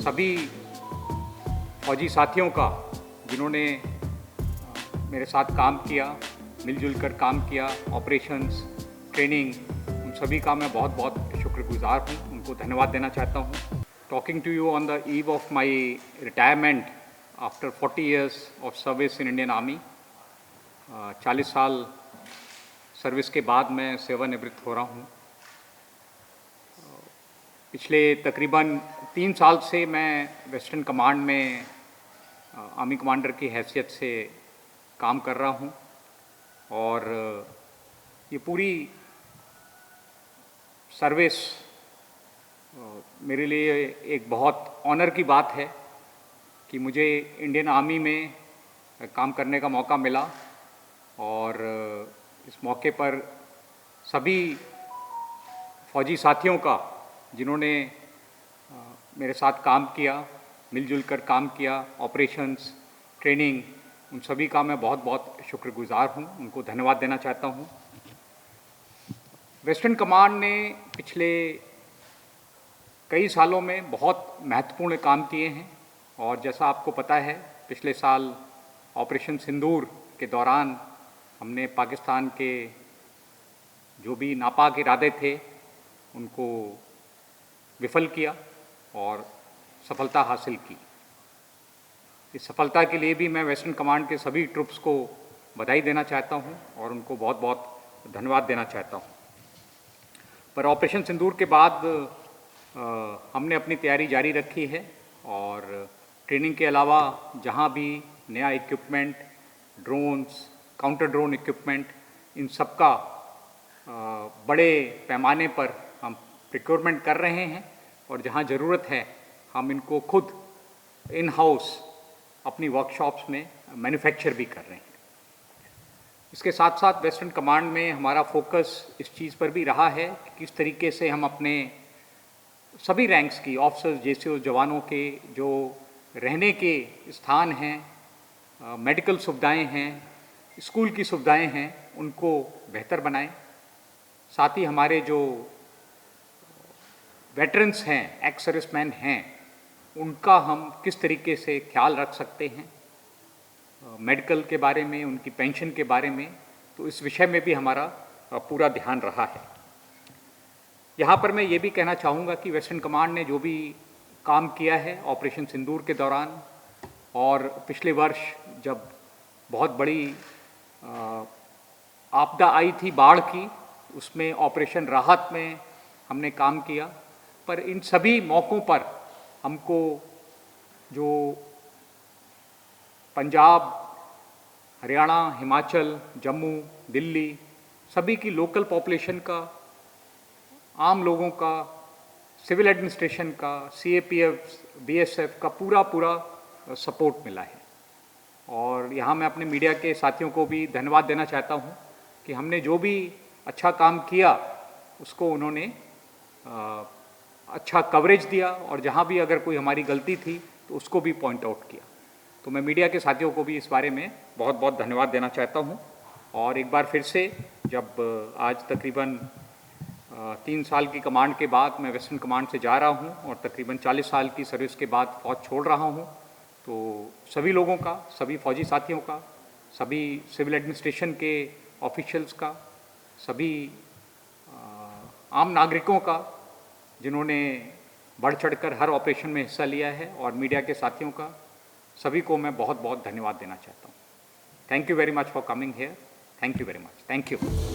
सभी फौजी साथियों का जिन्होंने मेरे साथ काम किया, मिलजुल कर काम किया, ऑपरेशंस, ट्रेनिंग, उन सभी का मैं बहुत बहुत शुक्रगुजार हूँ, उनको धन्यवाद देना चाहता हूँ। Talking to you on the eve of my retirement after 40 years of service in Indian army. 40 साल सर्विस के बाद मैं सेवानिवृत्त हो रहा हूँ। पिछले तकरीबन 3 साल से मैं वेस्टर्न कमांड में आर्मी कमांडर की हैसियत से काम कर रहा हूँ और ये पूरी सर्विस मेरे लिए एक बहुत ऑनर की बात है कि मुझे इंडियन आर्मी में काम करने का मौका मिला और इस मौके पर सभी फौजी साथियों का जिन्होंने मेरे साथ काम किया, मिलजुल कर काम किया, ऑपरेशंस, ट्रेनिंग, उन सभी का मैं बहुत बहुत शुक्रगुजार हूँ, उनको धन्यवाद देना चाहता हूँ। वेस्टर्न कमांड ने पिछले कई सालों में बहुत महत्वपूर्ण काम किए हैं और जैसा आपको पता है, पिछले साल ऑपरेशन सिंदूर के दौरान हमने पाकिस्तान के जो भी नापाक इरादे थे उनको विफल किया और सफलता हासिल की। इस सफलता के लिए भी मैं वेस्टर्न कमांड के सभी ट्रुप्स को बधाई देना चाहता हूं और उनको बहुत बहुत धन्यवाद देना चाहता हूं। पर ऑपरेशन सिंदूर के बाद हमने अपनी तैयारी जारी रखी है और ट्रेनिंग के अलावा जहां भी नया equipment, drones, counter drone equipment, इन सब का बड़े पैमाने पर हम प्रिक्योरमेंट कर रहे हैं और जहां ज़रूरत है हम इनको खुद इन हाउस अपनी वर्कशॉप्स में मैन्युफैक्चर भी कर रहे हैं। इसके साथ साथ वेस्टर्न कमांड में हमारा फोकस इस चीज़ पर भी रहा है कि किस तरीके से हम अपने सभी रैंक्स की ऑफिसर्स, जेसीओ, जवानों के जो रहने के स्थान हैं, मेडिकल सुविधाएं हैं, स्कूल की सुविधाएं हैं, उनको बेहतर बनाएं। साथ ही हमारे जो वेटरन्स हैं, एक्स सर्विसमैन हैं, उनका हम किस तरीके से ख्याल रख सकते हैं मेडिकल के बारे में, उनकी पेंशन के बारे में, तो इस विषय में भी हमारा पूरा ध्यान रहा है। यहाँ पर मैं ये भी कहना चाहूँगा कि वेस्टर्न कमांड ने जो भी काम किया है ऑपरेशन सिंदूर के दौरान और पिछले वर्ष जब बहुत बड़ी आपदा आई थी बाढ़ की, उसमें ऑपरेशन राहत में हमने काम किया, पर इन सभी मौक़ों पर हमको जो पंजाब, हरियाणा, हिमाचल, जम्मू, दिल्ली, सभी की लोकल पॉपुलेशन का, आम लोगों का, सिविल एडमिनिस्ट्रेशन का, सीएपीएफ, बीएसएफ का पूरा सपोर्ट मिला है। और यहाँ मैं अपने मीडिया के साथियों को भी धन्यवाद देना चाहता हूँ कि हमने जो भी अच्छा काम किया उसको उन्होंने अच्छा कवरेज दिया और जहाँ भी अगर कोई हमारी गलती थी तो उसको भी पॉइंट आउट किया। तो मैं मीडिया के साथियों को भी इस बारे में बहुत बहुत धन्यवाद देना चाहता हूँ। और एक बार फिर से जब आज तकरीबन 3 साल की कमांड के बाद मैं वेस्टर्न कमांड से जा रहा हूँ और तकरीबन 40 साल की सर्विस के बाद फौज छोड़ रहा हूँ, तो सभी लोगों का, सभी फौजी साथियों का, सभी सिविल एडमिनिस्ट्रेशन के ऑफिशियल्स का, सभी आम नागरिकों का जिन्होंने बढ़ चढ़कर हर ऑपरेशन में हिस्सा लिया है और मीडिया के साथियों का, सभी को मैं बहुत बहुत धन्यवाद देना चाहता हूँ। Thank you very much for coming here. Thank you very much. Thank you.